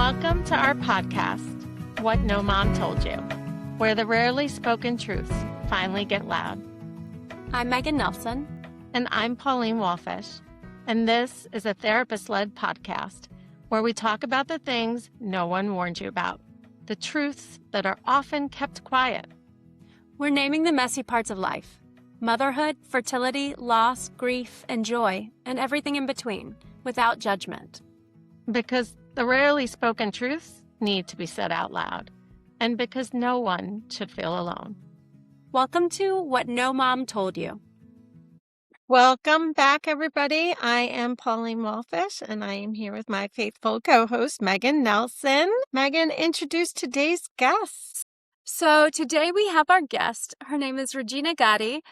Welcome to our podcast, What No Mom Told You, where the rarely spoken truths finally get loud. I'm Megan Nelson. And I'm Pauline Walfish. And this is a therapist-led podcast where we talk about the things no one warned you about, the truths that are often kept quiet. We're naming the messy parts of life: motherhood, fertility, loss, grief, and joy, and everything in between, without judgment. Because the rarely spoken truths need to be said out loud, and because no one should feel alone. Welcome to What No Mom Told You. Welcome back, everybody. I am Pauline Walfish, and I am here with my faithful co-host, Megan Nelson. Megan, introduce today's guests. So today we have our guest. Her name is Regina Gatti.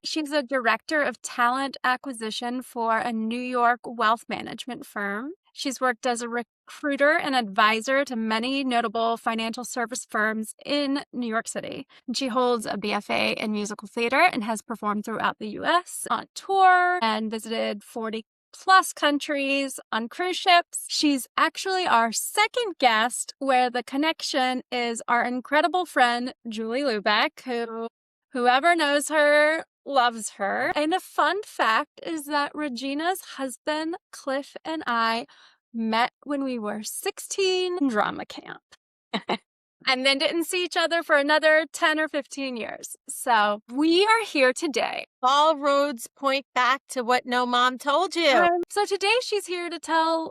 She's a director of talent acquisition for a New York wealth management firm. She's worked as a recruiter and advisor to many notable financial service firms in New York City. And she holds a BFA in musical theater and has performed throughout the U.S. on tour and visited 40 plus countries on cruise ships. She's actually our second guest, where the connection is our incredible friend, Julie Lubeck, who whoever knows her loves her. And a fun fact is that Regina's husband, Cliff, and I met when we were 16 in drama camp. And then didn't see each other for another 10 or 15 years. So we are here today. All roads point back to what no mom told you. So today she's here to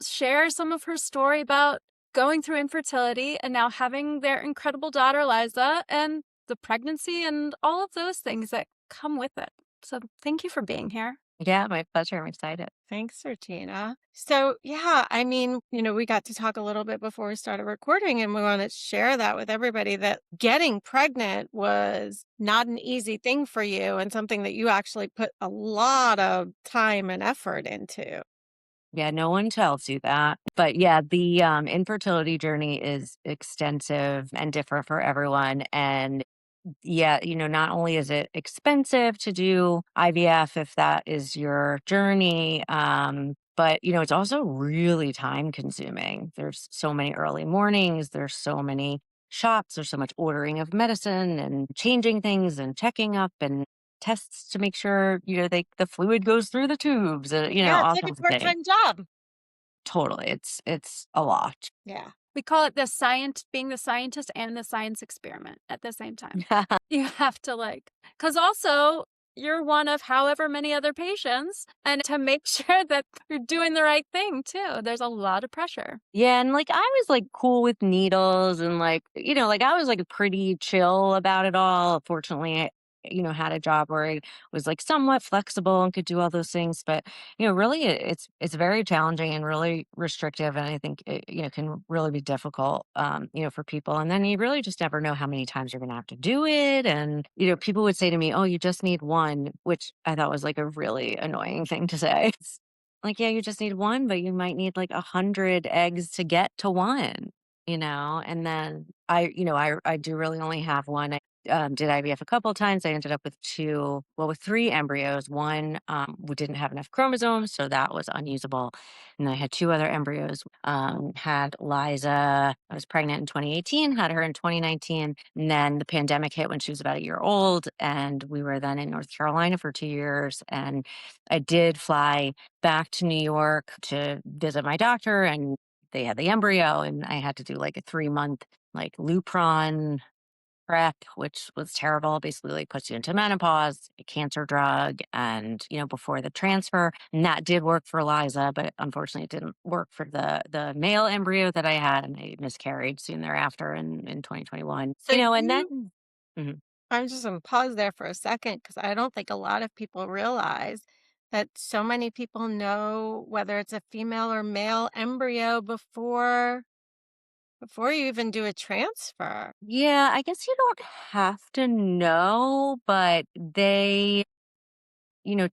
share some of her story about going through infertility and now having their incredible daughter, Liza, and the pregnancy and all of those things that come with it. So thank you for being here. Yeah, my pleasure. I'm excited. Thanks, Regina. So, we got to talk a little bit before we started recording, and we want to share that with everybody that getting pregnant was not an easy thing for you and something that you actually put a lot of time and effort into. Yeah, no one tells you that. But yeah, the infertility journey is extensive and different for everyone. And yeah, not only is it expensive to do IVF if that is your journey, but it's also really time consuming. There's so many early mornings, there's so many shots, there's so much ordering of medicine and changing things and checking up and tests to make sure, the fluid goes through the tubes, Yeah, all it's like a kinds of things. part-time job. Totally. It's a lot. Yeah. We call it being the scientist and the science experiment at the same time. You have to because also you're one of however many other patients, and to make sure that you're doing the right thing too. There's a lot of pressure. Yeah, and I was cool with needles and I was pretty chill about it all. Fortunately, I had a job where I was somewhat flexible and could do all those things, but really it's very challenging and really restrictive, and I think it can really be difficult for people. And then you really just never know how many times you're going to have to do it. And people would say to me, "Oh, you just need one," which I thought was a really annoying thing to say. Yeah, you just need one, but you might need 100 eggs to get to one, and then I do really only have one. I did IVF a couple of times. I ended up with with 3 embryos. One we didn't have enough chromosomes, so that was unusable. And then I had 2 other embryos. Had Liza, I was pregnant in 2018, had her in 2019. And then the pandemic hit when she was about a year old. And we were then in North Carolina for 2 years. And I did fly back to New York to visit my doctor, and they had the embryo, and I had to do a 3-month Lupron prep, which was terrible. Basically puts you into menopause, a cancer drug, and before the transfer. And that did work for Liza, but unfortunately it didn't work for the male embryo that I had, and I miscarried soon thereafter in 2021. So and then Mhm. I'm just going to pause there for a second, because I don't think a lot of people realize that so many people know whether it's a female or male embryo before you even do a transfer. Yeah, I guess you don't have to know, but they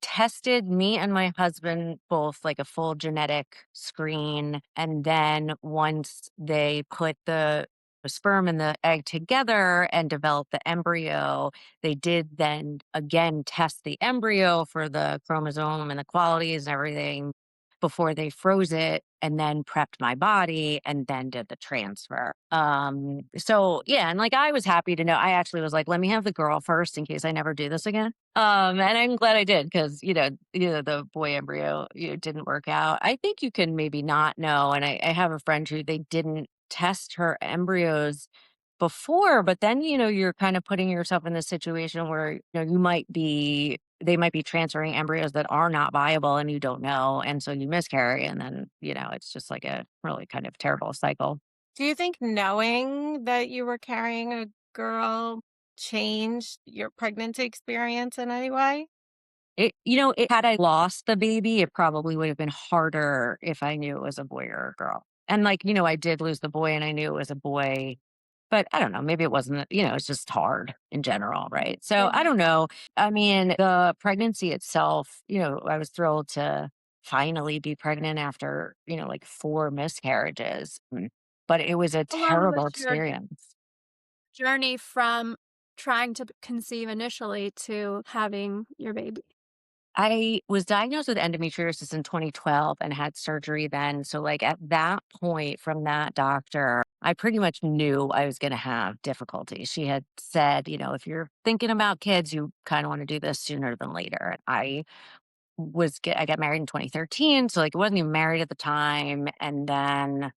tested me and my husband both a full genetic screen. And then once they put the sperm and the egg together and developed the embryo, they did then again test the embryo for the chromosome and the qualities and everything. before they froze it and then prepped my body and then did the transfer. So yeah, and like I was happy to know. I actually was like, let me have the girl first in case I never do this again. And I'm glad I did because the boy embryo didn't work out. I think you can maybe not know, and I have a friend who they didn't test her embryos before, but then you're kind of putting yourself in this situation where they might be transferring embryos that are not viable and you don't know, and so you miscarry, and then it's just like a really kind of terrible cycle. Do you think knowing that you were carrying a girl changed your pregnancy experience in any way? Had I lost the baby, it probably would have been harder if I knew it was a boy or a girl. And like, I did lose the boy and I knew it was a boy, but I don't know, maybe it wasn't, it's just hard in general, right? So I Yeah. don't know. I mean, the pregnancy itself, I was thrilled to finally be pregnant after, like 4 miscarriages. But it was a How long terrible was your experience. journey from trying to conceive initially to having your baby? I was diagnosed with endometriosis in 2012 and had surgery then. So, like, at that point, from that doctor, I pretty much knew I was going to have difficulty. She had said, if you're thinking about kids, you kind of want to do this sooner than later. And I got married in 2013. So, like, I wasn't even married at the time. And then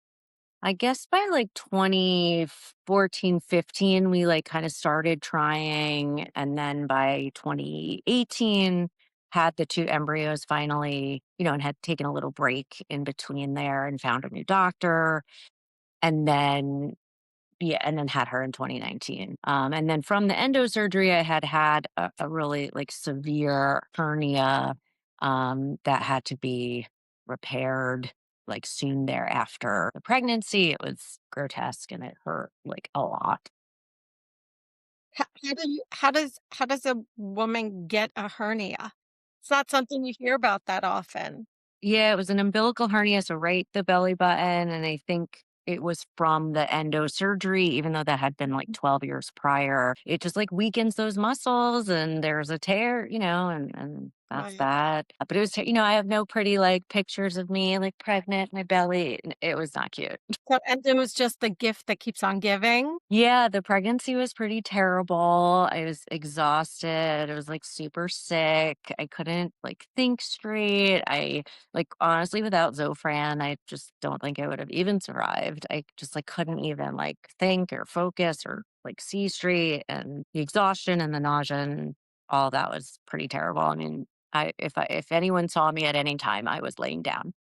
I guess by like 2014, 15, we like kind of started trying. And then by 2018, had the 2 embryos finally, and had taken a little break in between there and found a new doctor. And then yeah, and then had her in 2019. And then from the endo surgery, I had a really like severe hernia that had to be repaired like soon thereafter the pregnancy. It was grotesque and it hurt like a lot. How does a woman get a hernia? It's not something you hear about that often. Yeah, it was an umbilical hernia, so right the belly button, and I think it was from the endo surgery, even though that had been like 12 years prior. It just like weakens those muscles and there's a tear, and that's Right. that. But it was, I have no pretty like pictures of me like pregnant, my belly. It was not cute. So and it was just the gift that keeps on giving? Yeah, the pregnancy was pretty terrible. I was exhausted. I was like super sick. I couldn't like think straight. I like honestly without Zofran, I just don't think I would have even survived. I just like couldn't even like think or focus or like see straight, and the exhaustion and the nausea and all that was pretty terrible. I mean, if anyone saw me at any time, I was laying down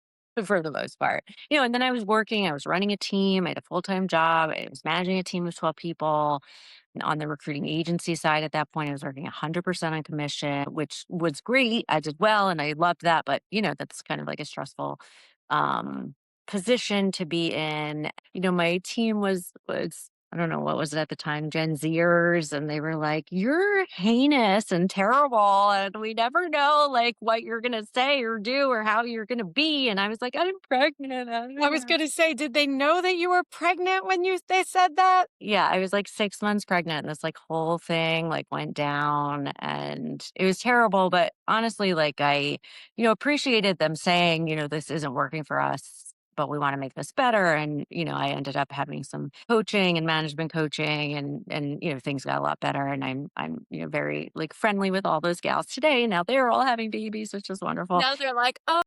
for the most part. And then I was working, I was running a team, I had a full-time job, I was managing a team of 12 people. And on the recruiting agency side at that point, I was working 100% on commission, which was great. I did well and I loved that. But, that's kind of like a stressful um, position to be in. My team was I don't know what was it at the time, Gen Zers, and they were like, "You're heinous and terrible, and we never know like what you're gonna say or do or how you're gonna be." And I was like, "I'm pregnant." I I don't was know. gonna say, did they know that you were pregnant when they said that? Yeah, I was like 6 months pregnant, and this like whole thing like went down, and it was terrible. But honestly, like I, appreciated them saying, this isn't working for us, but we want to make this better. And, I ended up having some coaching and management coaching, and things got a lot better. And I'm very like friendly with all those gals today. Now they're all having babies, which is wonderful. Now they're like, "Oh,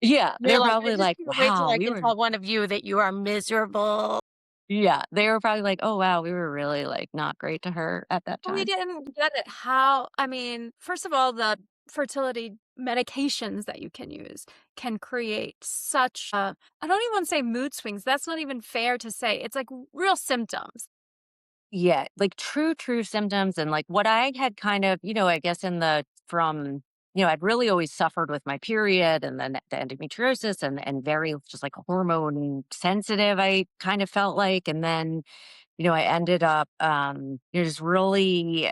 Yeah, You're they're like, "I probably just like, can't wait till wow, I we can were tell one of you that you are miserable." yeah, they were probably like, oh wow, we were really like not great to her at that we time. didn't get it." How I mean, first of all, the fertility medications that you can use can create such I don't even wanna say mood swings, that's not even fair to say, it's like real symptoms. Yeah, like true symptoms, and like what I had kind of, I guess I'd really always suffered with my period and then the endometriosis and very just like hormone sensitive, I kind of felt like. And then, I ended up, just really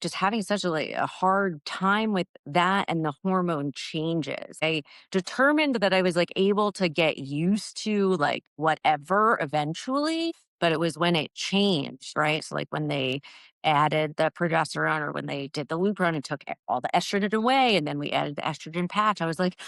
just having such a hard time with that and the hormone changes. I determined that I was like able to get used to like whatever eventually, but it was when it changed, right? So like when they added the progesterone or when they did the Lupron and took all the estrogen away and then we added the estrogen patch, I was like,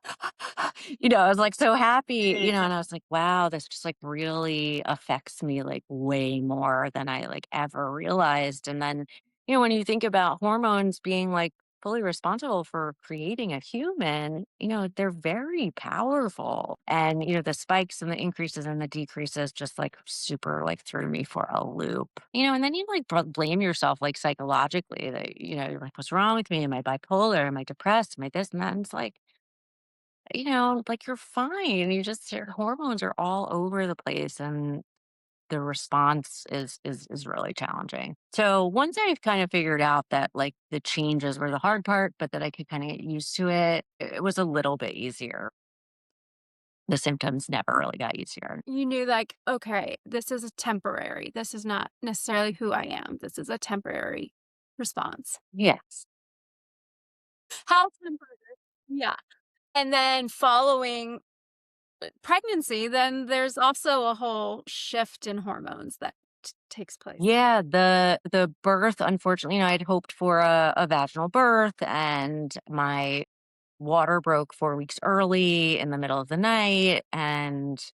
I was like so happy, Yeah. and I was like, wow, this just like really affects me like way more than I like ever realized. And then, when you think about hormones being like fully responsible for creating a human, they're very powerful. And, the spikes and the increases and the decreases just like super like threw me for a loop, and then you like blame yourself like psychologically that, you're like, what's wrong with me? Am I bipolar? Am I depressed? Am I this and that? And it's like, like you're fine. Your hormones are all over the place and the response is really challenging. So once I've kind of figured out that like the changes were the hard part, but that I could kind of get used to it, it was a little bit easier. The symptoms never really got easier. You knew, like, okay, this is a temporary. This is not necessarily who I am. This is a temporary response. Yes. How temporary? Yeah. And then following pregnancy, then there's also a whole shift in hormones that takes place. Yeah, the birth, unfortunately, I'd hoped for a vaginal birth and my water broke 4 weeks early in the middle of the night. And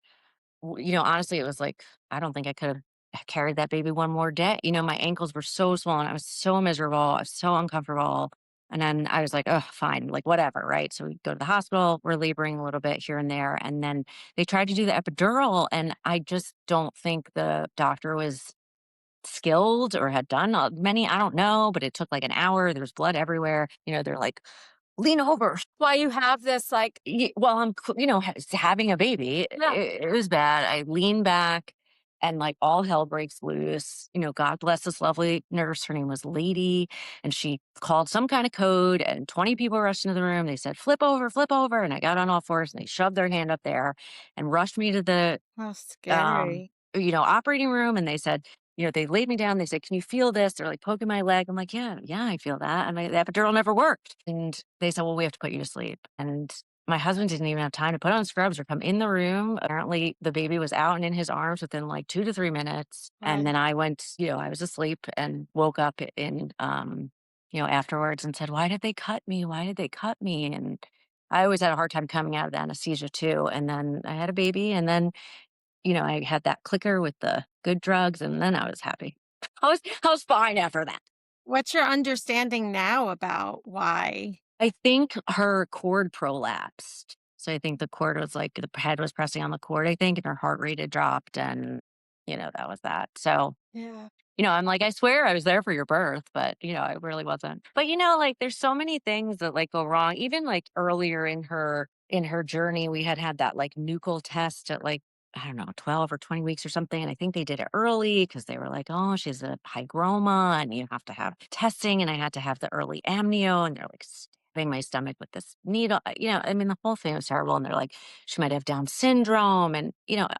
honestly, it was like, I don't think I could have carried that baby one more day. My ankles were so swollen. I was so miserable. I was so uncomfortable. And then I was like, oh, fine, like whatever. Right. So we go to the hospital. We're laboring a little bit here and there. And then they tried to do the epidural. And I just don't think the doctor was skilled or had done many. I don't know, but it took like an hour. There was blood everywhere. They're like, lean over. Why you have this, like, Well, having a baby, yeah, it was bad. I lean back and like all hell breaks loose. God bless this lovely nurse. Her name was Lady. And she called some kind of code and 20 people rushed into the room. They said, flip over, flip over. And I got on all fours and they shoved their hand up there and rushed me to the How um, scary. operating room. And they said, they laid me down. They said, can you feel this? They're like poking my leg. I'm like, yeah, yeah, I feel that. And the epidural never worked. And they said, well, we have to put you to sleep. And my husband didn't even have time to put on scrubs or come in the room. Apparently, the baby was out and in his arms within like 2 to 3 minutes. And then Right. I went, I was asleep and woke up afterwards and said, why did they cut me? Why did they cut me? And I always had a hard time coming out of the anesthesia too. And then I had a baby. And then I had that clicker with the good drugs, and then I was happy. I was fine after that. What's your understanding now about why? I think her cord prolapsed. So I think the cord was like the head was pressing on the cord, I think, and her heart rate had dropped, and that was that. So Yeah. I'm like, I swear I was there for your birth, but I really wasn't. But like there's so many things that like go wrong. Even like earlier in her journey, we had that like nuchal test at like, I don't know, 12 or 20 weeks or something. And I think they did it early because they were like, oh, she's a hygroma and you have to have testing. And I had to have the early amnio and they're like stabbing my stomach with this needle. I mean, the whole thing was terrible. And they're like, she might have Down syndrome. And,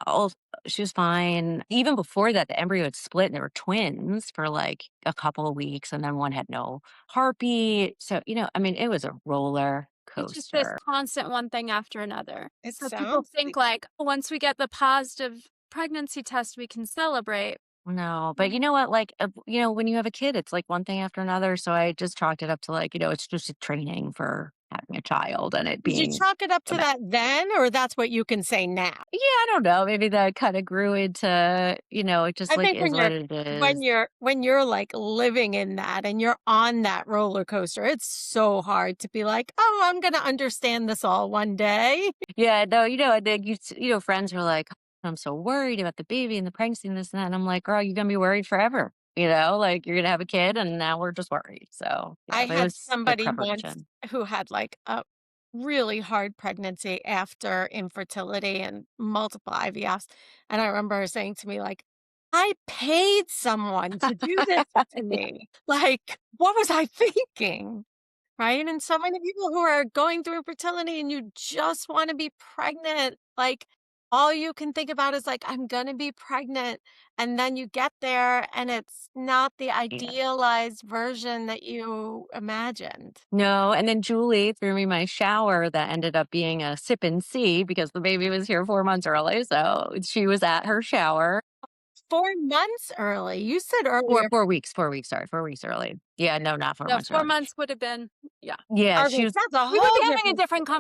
all she was fine. Even before that, the embryo had split and there were twins for like a couple of weeks. And then one had no heartbeat. So, I mean, it was a roller it's just this coaster. constant one thing after another. It So people sounds think, like like, once we get the positive pregnancy test, we can celebrate. No, but Mm. you know what? Like, when you have a kid, it's like one thing after another. So I just chalked it up to like, it's just a training for having a child and it Did you being chalk it up a to mess. that then, or that's what you can say now? Yeah, I don't know. Maybe that kind of grew into, it just I like think is what it when is. you're when you're, like, living in that and you're on that roller coaster, it's so hard to be like, "Oh, I'm gonna understand this all one day." Yeah, no, and then friends are like, I'm so worried about the baby and the pregnancy and this and that. And I'm like, girl, you're gonna be worried forever. Like you're gonna have a kid and now we're just worried. So yeah, I but it had was like somebody once preparation. who had, like, a really hard pregnancy after infertility and multiple IVFs, and I remember her saying to me, like, "I paid someone to do this to me. Like, what was I thinking?" Right? And so many people who are going through infertility and you just wanna be pregnant, like, all you can think about is like, I'm gonna be pregnant. And then you get there and it's not the Yeah. idealized version that you imagined. No, and then Julie threw me my shower that ended up being a sip and see because the baby was here 4 months early, so she was at her shower. 4 months early. You said 4 earlier. 4 weeks, 4 weeks, sorry, 4 weeks early. Yeah, no, not 4 No, months 4 early. months would have been yeah. Yeah, Okay, she was that's a We would whole be having a different different story.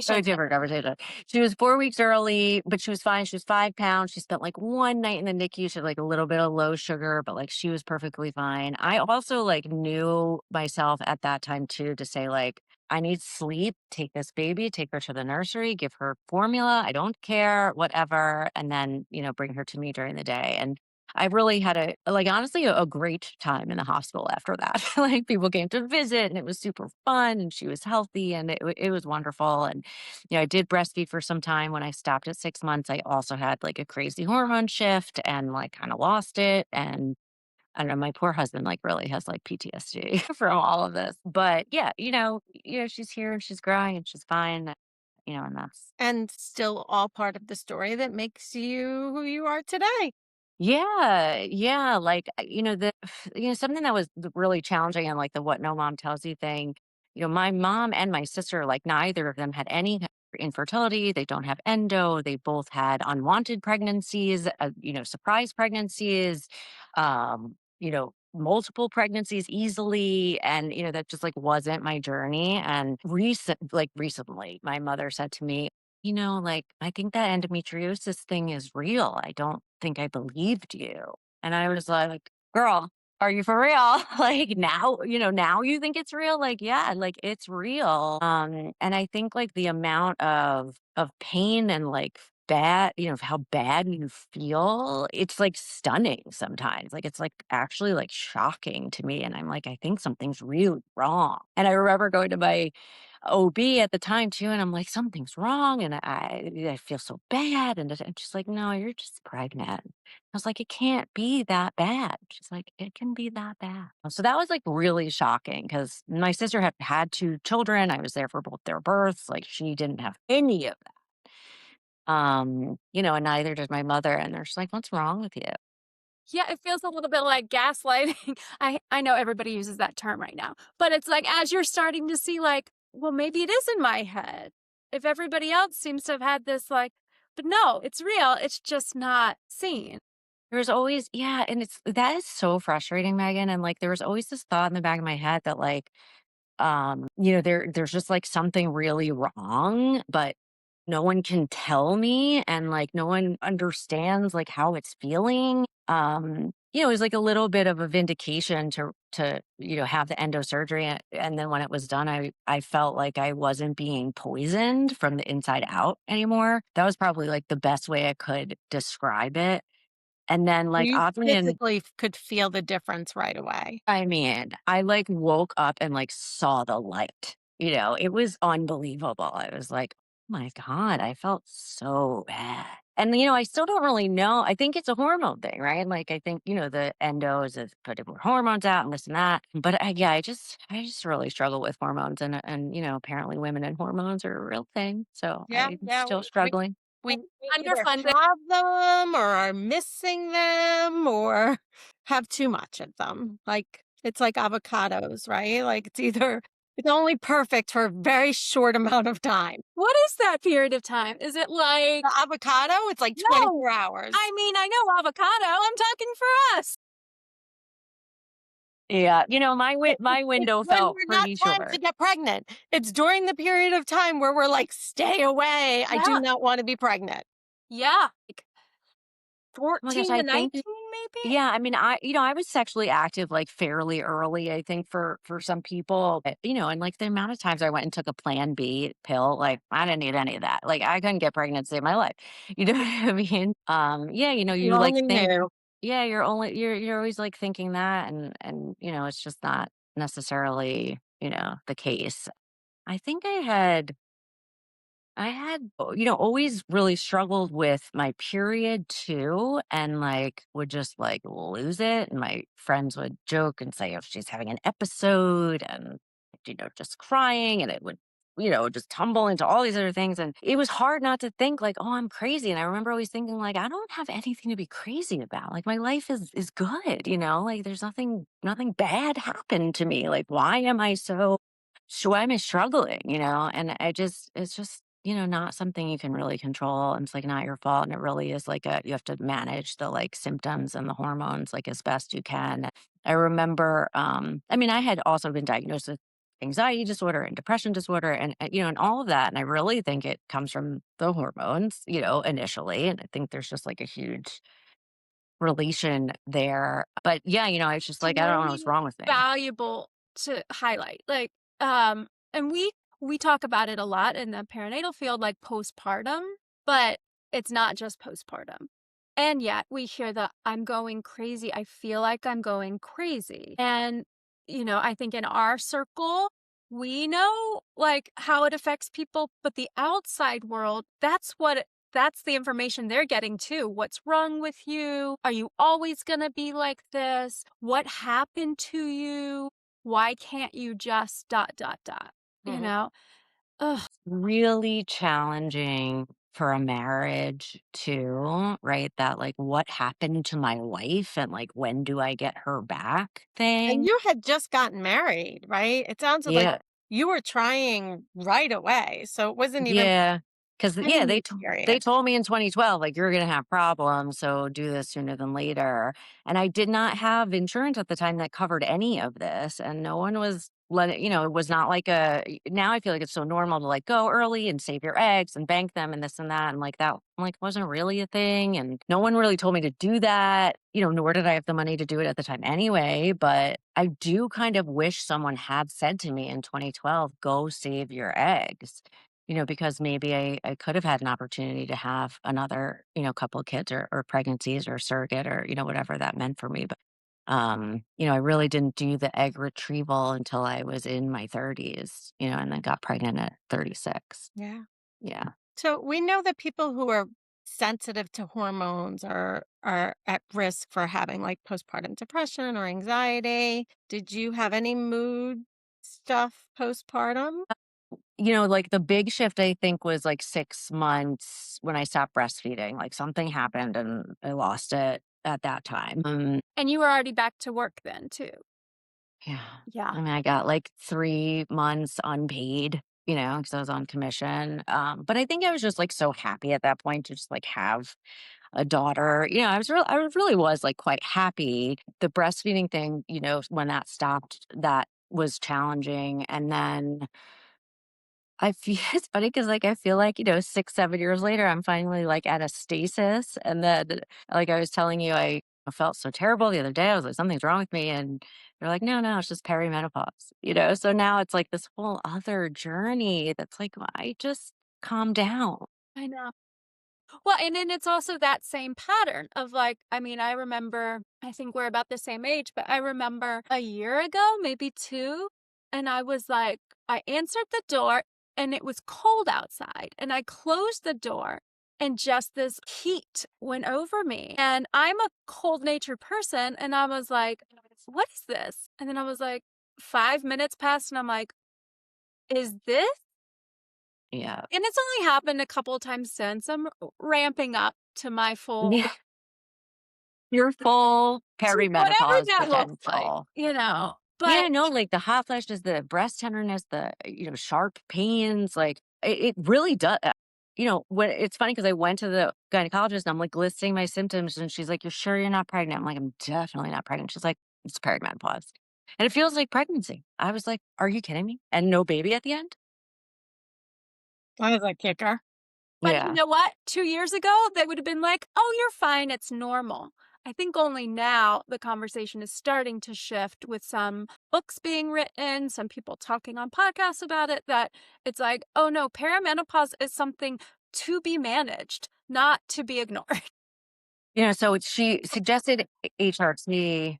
a conversation today. different conversation. She was 4 weeks early, but she was fine. She was 5 pounds. She spent, like, 1 night in the NICU. She had, like, a little bit of low sugar, but, like, she was perfectly fine. I also, like, knew myself at that time too to say, like, "I need sleep. Take this baby, take her to the nursery, give her formula. I don't care, whatever, and then, bring her to me during the day." And I really had honestly, a great time in the hospital after that. Like, people came to visit, and it was super fun, and she was healthy, and it was wonderful, and, I did breastfeed for some time. When I stopped at 6 months, I also had, like, a crazy hormone shift and, like, kinda lost it, and I don't know, my poor husband, like, really has, like, PTSD from all of this, but yeah, she's here, and she's growing, and she's fine, and that's And still all part of the story that makes you who you are today. yeah, yeah, like, something that was really challenging and, like, the "what no mom tells you" thing, my mom and my sister, like, neither of them had any infertility, they don't have endo, they both had unwanted pregnancies, surprise pregnancies, multiple pregnancies easily, and, that just, like, wasn't my journey, and recently, my mother said to me, like, "I think that endometriosis thing is real. I don't think I believed you." And I was like, "Girl, are you for real?" Like, now you think it's real? Like, yeah, like, it's real. And I think, like, the amount of pain and, like, of how bad you feel, it's, like, stunning sometimes. Like, it's, like, actually, like, shocking to me, and I'm like, "I think something's really wrong." And I remember going to my OB at the time too, and I'm like, "Something's wrong, and I feel so bad," and she's like, "No, you're just pregnant." I was like, "It can't be that bad." She's like, "It can be that bad." So that was, like, really shocking because my sister had 2 children. I was there for both their births, like, she didn't have any of that. And neither did my mother, and they're just like, "What's wrong with you?" Yeah, it feels a little bit like gaslighting. I know everybody uses that term right now, but it's like as you're starting to see like, well, maybe it is in my head. If everybody else seems to have had this like, but no, it's real. It's just not seen. There's always yeah, and that is so frustrating, Megan, and, like, there was always this thought in the back of my head that, like, there's just, like, something really wrong, but no one can tell me, and, like, no one understands, like, how it's feeling. It was, like, a little bit of a vindication to have the endo surgery, and then when it was done, I felt like I wasn't being poisoned from the inside out anymore. That was probably, like, the best way I could describe it. And then, like, You oddly and physically could feel the difference right away. I mean, I, like, woke up and, like, saw the light, it was unbelievable. I was like, "Oh my god," I felt so bad. And, I still don't really know. I think it's a hormone thing, right? Like, I think, the endos is putting more hormones out and this and that. But yeah, I just really struggle with hormones and, apparently women and hormones are a real thing. So Yeah, I'm yeah, still struggling. we either Underfunded. have them or are missing them or have too much of them. Like, it's like avocados, right? Like, it's only perfect for a very short amount of time. What is that period of time? Is it like, The avocado, it's like no, 24 hours. I mean, I know avocado. I'm talking for us. Yeah, my It's window when felt we're not pretty trying to short. get pregnant. It's during the period of time where we're like, "Stay away. I do Yeah. not wanna be pregnant." Yeah. Like Oh my gosh, 14 to I think 19, maybe? yeah, I mean, I was sexually active, like, fairly early, I think, for some people, and, like, the amount of times I went and took a Plan B pill, like, I didn't need any of that, like, I couldn't get pregnant to save my life, you know what I mean? Yeah, If you you, like, only think knew. yeah, you're always, like, thinking that, and, it's just not necessarily, the case. I think I had, always really struggled with my period too, and like would just like lose it. And my friends would joke and say, if she's having an episode and, just crying, and it would just tumble into all these other things. And it was hard not to think like, oh, I'm crazy. And I remember always thinking like, I don't have anything to be crazy about. Like my life is good, like there's nothing bad happened to me. Like, why am I struggling, And it's just, not something you can really control. And it's like not your fault. And it really is like you have to manage the like symptoms and the hormones like as best you can. I remember, I mean, I had also been diagnosed with anxiety disorder and depression disorder and all of that. And I really think it comes from the hormones, initially. And I think there's just like a huge relation there. But yeah, it's just It's like, I don't know what's really wrong with me. valuable to highlight. Like, and we talk about it a lot in the perinatal field, like postpartum, but it's not just postpartum. And yet we hear the I'm going crazy. I feel like I'm going crazy. And, I think in our circle, we know like how it affects people, but the outside world, that's the information they're getting too. What's wrong with you? Are you always going to be like this? What happened to you? Why can't you just dot, dot, dot? You Mhm. know? Ugh, Really challenging for a marriage too, right? That like what happened to my wife and like when do I get her back And thing. you had just gotten married, right? It sounded like Yeah. you were trying right away, so it wasn't even Yeah, because yeah, honeymoon they period. told me in 2012, like, "You're gonna have problems, so do this sooner than later." And I did not have insurance at the time that covered any of this, and no one was it was not like now I feel like it's so normal to, like, go early and save your eggs and bank them and this and that, and, like, that, like, wasn't really a thing, and no one really told me to do that, nor did I have the money to do it at the time anyway, but I do kind of wish someone had said to me in 2012, "Go save your eggs." Because maybe I could have had an opportunity to have another, couple of kids or pregnancies or surrogate or, whatever that meant for me. But, I really didn't do the egg retrieval until I was in my 30s, and then got pregnant at 36. Yeah. Yeah. So we know that people who are sensitive to hormones are at risk for having like postpartum depression or anxiety. Did you have any mood stuff postpartum? Like the big shift I think was like 6 months when I stopped breastfeeding. Like something happened and I lost it at that time. and you were already back to work then too. Yeah. I Yeah. mean, I got like 3 months unpaid, because I was on commission. But I think I was just like so happy at that point to just like have a daughter. I really was like quite happy. The breastfeeding thing, when that stopped, that was challenging. And then I feel it's funny because like I feel like, 6, 7 years later, I'm finally like at a stasis. And then like I was telling you, I felt so terrible the other day. I was like, something's wrong with me. And they're like, no, no, it's just perimenopause, So now it's like this whole other journey that's like, well, I just calm down. I know. Well, and then it's also that same pattern of like, I mean, I remember, I think we're about the same age, but I remember a year ago, maybe two, and I was like, I answered the door and it was cold outside, and I closed the door and just this heat went over me. And I'm a cold natured person, and I was like, what is this? And then I was like, 5 minutes passed, and I'm like, is this? Yeah. And it's only happened a couple of times since. I'm ramping up to my full Yeah. Your full to whatever perimenopause that looks like, potential. but Yeah, no, like the hot flashes, the breast tenderness, the, sharp pains, like it really does. When it's funny because I went to the gynecologist and I'm like listing my symptoms and she's like, "You're sure you're not pregnant?" I'm like, "I'm definitely not pregnant." She's like, "It's perimenopause." And it feels like pregnancy. I was like, "Are you kidding me?" And no baby at the end? That was a kicker. but you Yeah. know what? 2 years ago, they would have been like, "Oh, you're fine, it's normal." I think only now the conversation is starting to shift with some books being written, some people talking on podcasts about it, that it's like, "Oh, no, perimenopause is something to be managed, not to be ignored." So she suggested HRT.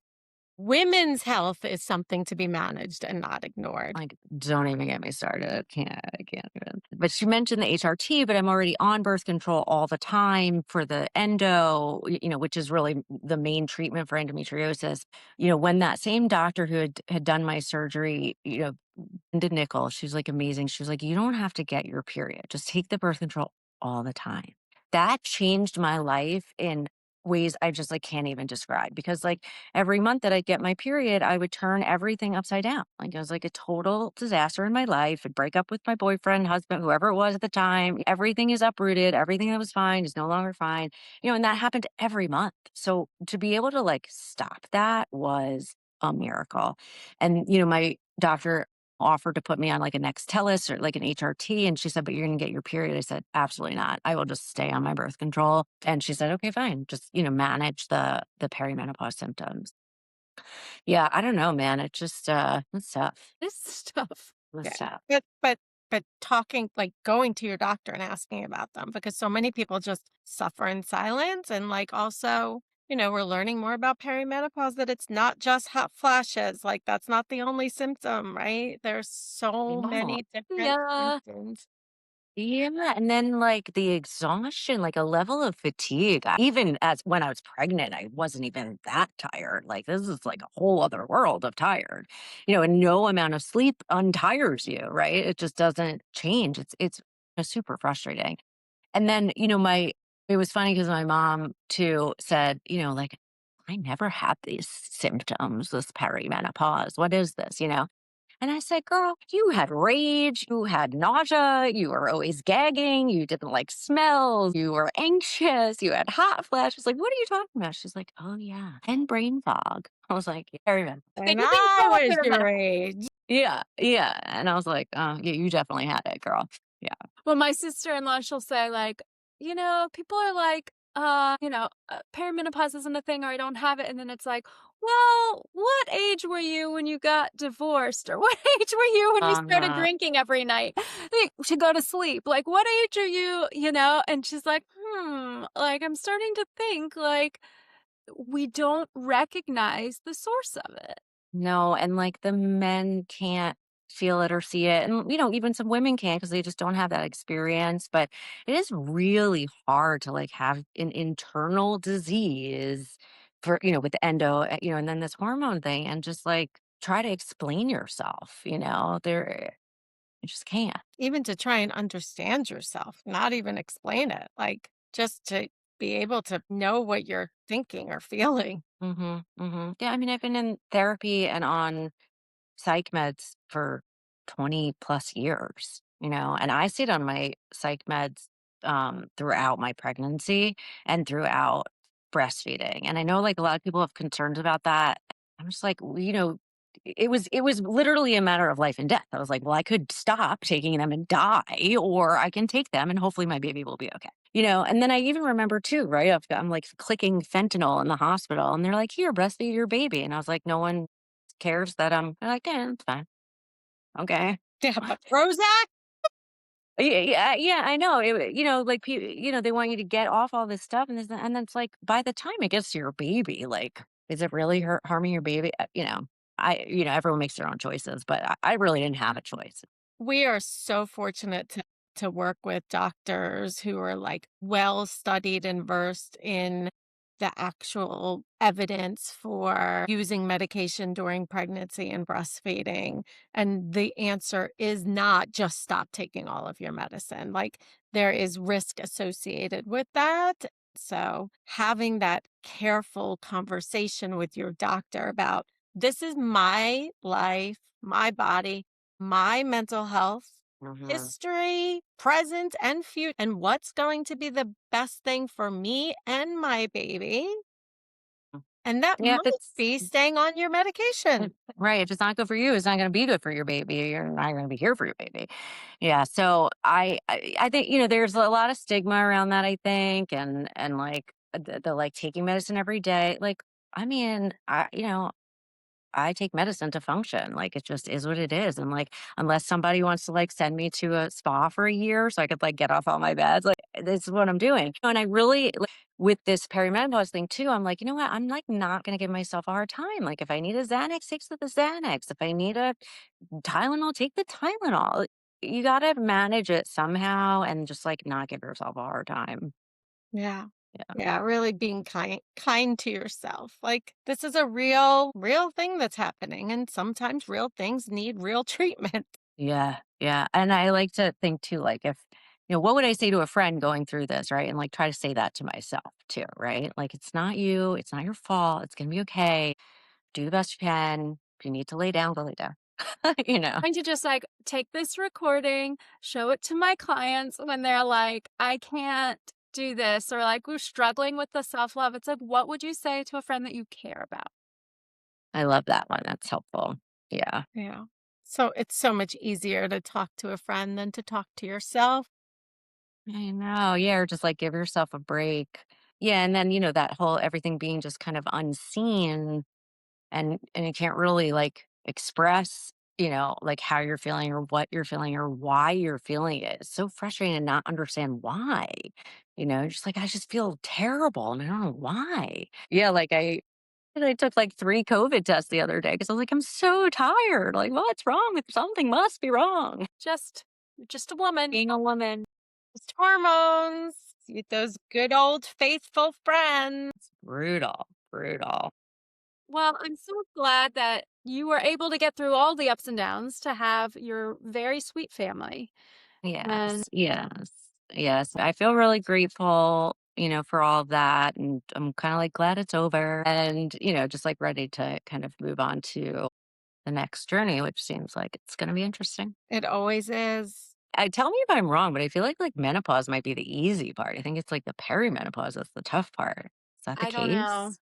women's health is something to be managed and not ignored. Like, don't even get me started. I can't even. But she mentioned the HRT, but I'm already on birth control all the time for the endo, which is really the main treatment for endometriosis. When that same doctor who had done my surgery, Linda Nickel, she was like amazing. She was like, you don't have to get your period. Just take the birth control all the time. That changed my life in ways I just like can't even describe because like every month that I get my period, I would turn everything upside down. Like it was like a total disaster in my life. I'd break up with my boyfriend, husband, whoever it was at the time. Everything is uprooted. Everything that was fine is no longer fine. And that happened every month. So to be able to like stop that was a miracle. And my doctor offered to put me on like a Nextellus or like an HRT. And she said, but you're going to get your period. I said, absolutely not. I will just stay on my birth control. And she said, okay, fine. Just, manage the perimenopause symptoms. Yeah. I don't know, man. It just, it's tough. This stuff. Yeah. It's tough. But talking, like going to your doctor and asking about them, because so many people just suffer in silence. And like also, we're learning more about perimenopause, that it's not just hot flashes. Like that's not the only symptom, right? There's so No. many different Yeah. symptoms. Yeah, and then, like, the exhaustion, like, a level of fatigue. Even as when I was pregnant, I wasn't even that tired. Like, this is like a whole other world of tired. And no amount of sleep untires you, right? It just doesn't change. It's super frustrating. And then, it was funny because my mom too said, like, I never had these symptoms, this perimenopause. What is this? And I said, girl, you had rage, you had nausea, you were always gagging, you didn't like smells, you were anxious, you had hot flashes. Like, what are you talking about? She's like, oh, yeah, and brain fog. I was like, yeah, I remember. And You can I grow up was in a your minute. age. Yeah, yeah. And I was like, yeah, you definitely had it, girl. Yeah. Well, my sister-in-law, she'll say like, people are like, perimenopause isn't a thing or I don't have it. And then it's like, well, what age were you when you got divorced? Or what age were you when you started Uh-huh. drinking every night like, to go to sleep? Like, what age are you? And she's like, like, I'm starting to think like we don't recognize the source of it. No, and like the men can't feel it or see it. And, even some women can because they just don't have that experience. But it is really hard to like have an internal disease for, with the endo, and then this hormone thing and just like try to explain yourself, there, you just can't. Even to try and understand yourself, not even explain it, like just to be able to know what you're thinking or feeling. Yeah. I mean, I've been in therapy and on psych meds for 20 plus years, and I stayed on my psych meds throughout my pregnancy and throughout breastfeeding. And I know like a lot of people have concerns about that. I'm just like, well, it was literally a matter of life and death. I was like, well, I could stop taking them and die, or I can take them and hopefully my baby will be okay. And then I even remember too, right? I'm like clicking fentanyl in the hospital and they're like, here, breastfeed your baby. And I was like, no one cares that I'm like, "Yeah, it's fine. Okay." Yeah, but Prozac? Yeah, yeah, yeah, I know. Like, they want you to get off all this stuff, and then it's like, by the time it gets to your baby, like, is it really harming your baby? Everyone makes their own choices, but I really didn't have a choice. We are so fortunate to work with doctors who are like well studied and versed in the actual evidence for using medication during pregnancy and breastfeeding. And the answer is not just stop taking all of your medicine. Like there is risk associated with that. So having that careful conversation with your doctor about this is my life, my body, my mental health, Mhm. history, present, and future, and what's going to be the best thing for me and my baby. And that Yeah, if might it's be staying on your medication. right, if it's not good for you, it's not gonna be good for your baby. You're not gonna be here for your baby. Yeah, so I think, there's a lot of stigma around that, I think, and like the like taking medicine every day. Like, I mean, I take medicine to function. Like it just is what it is. And like, unless somebody wants to like send me to a spa for a year so I could like get off all my meds, like this is what I'm doing. And I really, like, with this perimenopause thing too, I'm like, you know what? I'm like not going to give myself a hard time. Like if I need a Xanax, take the Xanax. If I need a Tylenol, take the Tylenol. You got to manage it somehow and just like not give yourself a hard time. Yeah. Yeah. Yeah, really being kind to yourself. Like this is a real thing that's happening and sometimes real things need real treatment. Yeah, yeah, and I like to think too, like, if what would I say to a friend going through this, right? And, like, try to say that to myself too, right? Like, "It's not you, it's not your fault, it's gonna be okay. Do the best you can. If you need to lay down, go lay down." You know? Trying to just like take this recording, show it to my clients when they're like, I can't do this, or like we're struggling with the self love. It's like, what would you say to a friend that you care about? I love that one, that's helpful. Yeah. Yeah. So it's so much easier to talk to a friend than to talk to yourself. I know, yeah, or just, like, give yourself a break. Yeah, and then, that whole everything being just kind of unseen and you can't really like express like how you're feeling or what you're feeling or why you're feeling it. It's so frustrating to not understand why. Just like I just feel terrible and I don't know why. Yeah, like I took like 3 COVID tests the other day because I was like, I'm so tired. Like, what's wrong? Something must be wrong. Just, just a woman. Being a woman. It's hormones. Those good old faithful friends. Brutal. Brutal. Well, I'm so glad that you were able to get through all the ups and downs to have your very sweet family. And Yes, yes, yes. I feel really grateful, for all of that. And I'm kind of like glad it's over and, just like ready to kind of move on to the next journey, which seems like it's going to be interesting. It always is. Tell me if I'm wrong, but I feel like menopause might be the easy part. I think it's like the perimenopause that's the tough part. Is that the I don't know. case?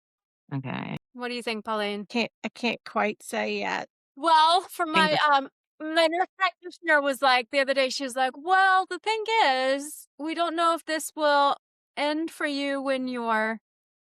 Okay. What do you think, Pauline? I can't quite say yet. Well, for Finger. my nurse practitioner was like the other day, she was like, well, the thing is, we don't know if this will end for you when you're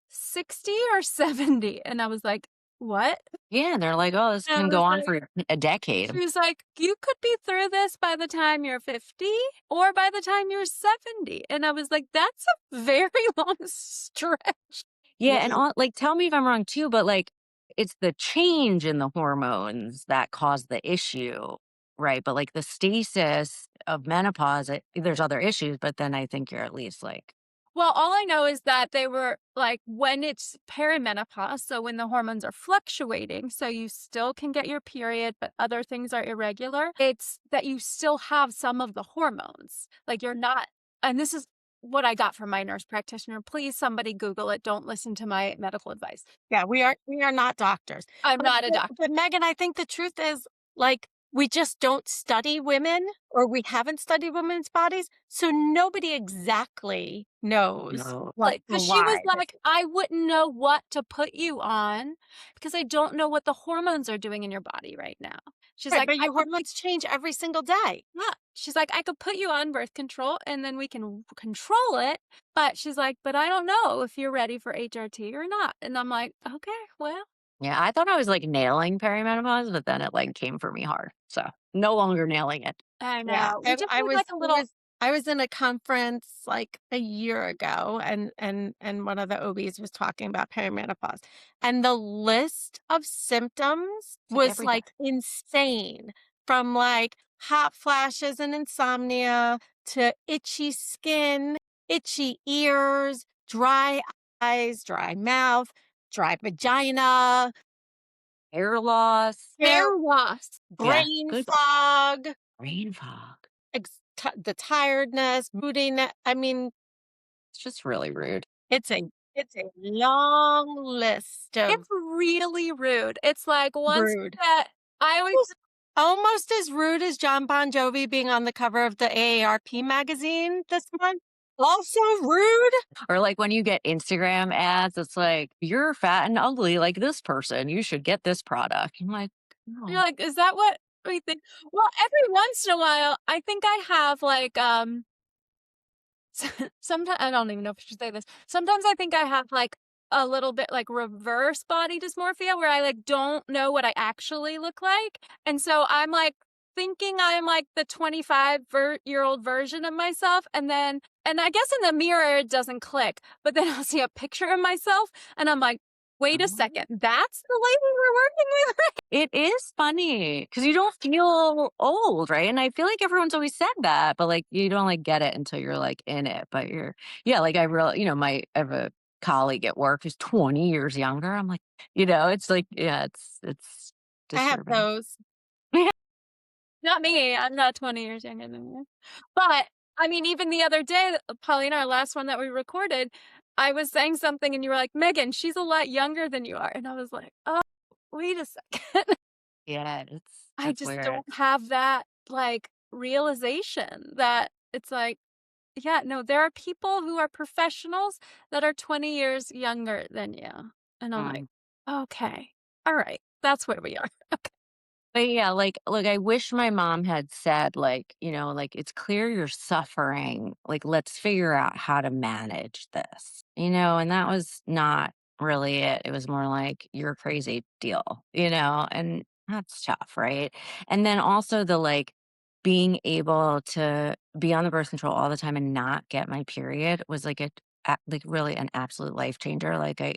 60 or 70. And I was like, what? Yeah, they're like, oh, this And I can go was on like, for a decade. she was like, you could be through this by the time you're 50 or by the time you're 70. And I was like, that's a very long stretch. Yeah, and all like, tell me if I'm wrong too, but, like, it's the change in the hormones that cause the issue, right? But, like, the stasis of menopause, there's other issues, but then I think you're at least, like Well, all I know is that they were like when it's perimenopause, so when the hormones are fluctuating, so you still can get your period, but other things are irregular, it's that you still have some of the hormones. Like you're not, and this is what I got from my nurse practitioner. Please, somebody Google it. Don't listen to my medical advice. Yeah, we are not doctors. I'm But not a doctor. but Megan, I think the truth is, like, we just don't study women or we haven't studied women's bodies, so nobody exactly knows no. what Because or she was why. like, I wouldn't know what to put you on because I don't know what the hormones are doing in your body right now. She's Right, like, but I your could put hormones change every single day. yeah. She's like, I could put you on birth control and then we can control it. But she's like, but I don't know if you're ready for HRT or not. And I'm like, okay, well, Yeah, I thought I was, like, nailing perimenopause, but then it, like, came for me hard, so no longer nailing it. I Yeah, know. We and just need like a little, I was in a conference like a year ago, and one of the OBs was talking about perimenopause, and the list of symptoms It's like was everything. like insane, from like hot flashes and insomnia to itchy skin, itchy ears, dry eyes, dry mouth, dry vagina, Hair loss. hair, hair loss. Yeah, brain good fog. brain fog. The tiredness, moodiness. I mean, It's just really rude. it's a long list of It's really rude. It's like once rude. that I always, Almost almost as rude as John Bon Jovi being on the cover of the AARP magazine this month. Also rude. Or, like, when you get Instagram ads, it's like, "You're fat and ugly like this person, you should get this product." I'm like, you're "No." like, is that what we think? Well, every once in a while, I think I have like, sometimes I don't even know if I should say this. Sometimes I think I have like a little bit like reverse body dysmorphia where I like don't know what I actually look like. And so I'm like thinking I'm like the 25-year-old version of myself. And I guess in the mirror, it doesn't click, but then I'll see a picture of myself and I'm like, wait a second, that's the lady we're working with. It is funny because you don't feel old, right? And I feel like everyone's always said that, but, like, you don't, like, get it until you're, like, in it, but you're yeah, like, I really I have a colleague at work who's 20 years younger. I'm like it's like, yeah, it's I have disturbing. those. Not me. I'm not 20 years younger than you. But I mean, even the other day, Paulina, our last one that we recorded, I was saying something and you were like, Megan, she's a lot younger than you are. And I was like, oh, wait a second. Yeah, I that's just weird. don't have that like realization that it's like, yeah, no, there are people who are professionals that are 20 years younger than you. And I'm like, Mm. okay, all right, that's where we are. But yeah, like, look, I wish my mom had said, like, like, it's clear you're suffering. Like, let's figure out how to manage this, and that was not really it. It was more like, you're a crazy deal, and that's tough, right? And then also the like being able to be on the birth control all the time and not get my period was like like really an absolute life changer. Like I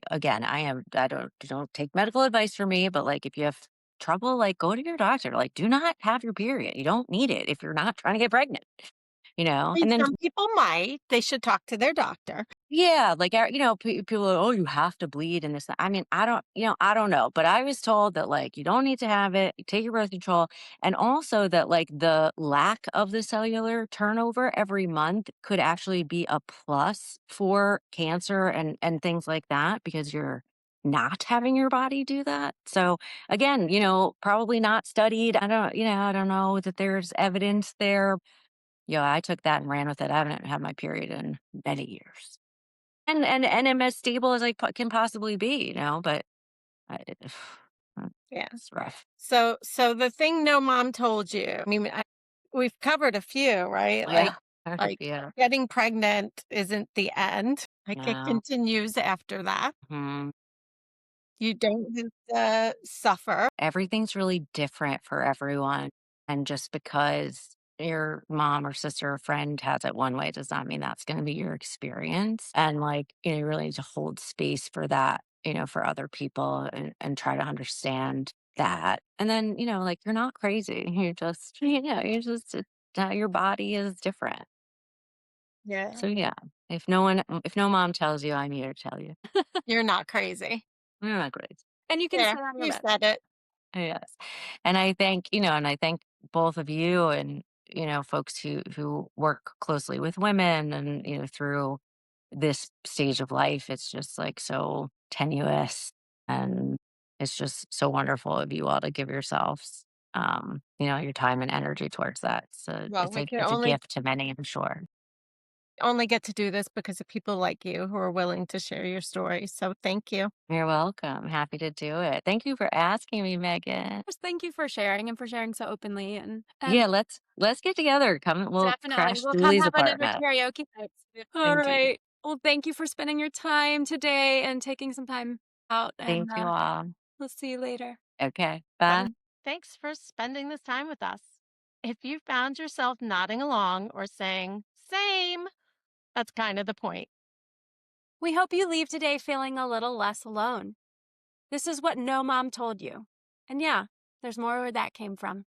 don't take medical advice from me, but like if you have trouble, like, go to your doctor. Like, do not have your period. You don't need it if you're not trying to get pregnant, I mean, And then some people might. They should talk to their doctor. yeah, like, people are, "Oh, you have to bleed and this." I mean, I don't know, but I was told that, like, you don't need to have it, you take your birth control, and also that, like, the lack of the cellular turnover every month could actually be a plus for cancer and things like that because you're not having your body do that. So, again, probably not studied. I don't know that there's evidence there. I took that and ran with it. I haven't had my period in many years. And I'm as stable as I can possibly be, but I Yeah. it's rough. So the thing no mom told you, I mean, we've covered a few, right? Yeah. Like Yeah. getting pregnant isn't the end. Like it No. continues after that. Mhm. You don't have to suffer. Everything's really different for everyone, and just because your mom or sister or friend has it one way does not mean that's gonna be your experience, and, like, you really need to hold space for that, for other people and try to understand that, and then, like, you're not crazy, you're just your body is different. Yeah. So, yeah, if no mom tells you, I'm here to tell you. You're not crazy. You're not crazy. And you can Yeah, sit on your you bed. said it. Yes. And I thank both of you and, folks who work closely with women and, through this stage of life. It's just like so tenuous and it's just so wonderful of you all to give yourselves your time and energy towards that. So Well, we can it's a gift to many, I'm sure. only get to do this because of people like you who are willing to share your story. So thank you. You're welcome. Happy to do it. Thank you for asking me, Megan. Just thank you for sharing and for sharing so openly and Yeah, let's get together. Come, we'll definitely crash we'll come Julie's have another apartment. karaoke night. All Indeed. right. Well, thank you for spending your time today and taking some time out and Thank you all. we'll see you later. Okay. Bye. Thanks for spending this time with us. If you found yourself nodding along or saying, same, that's kind of the point. We hope you leave today feeling a little less alone. This is what no mom told you. And yeah, there's more where that came from.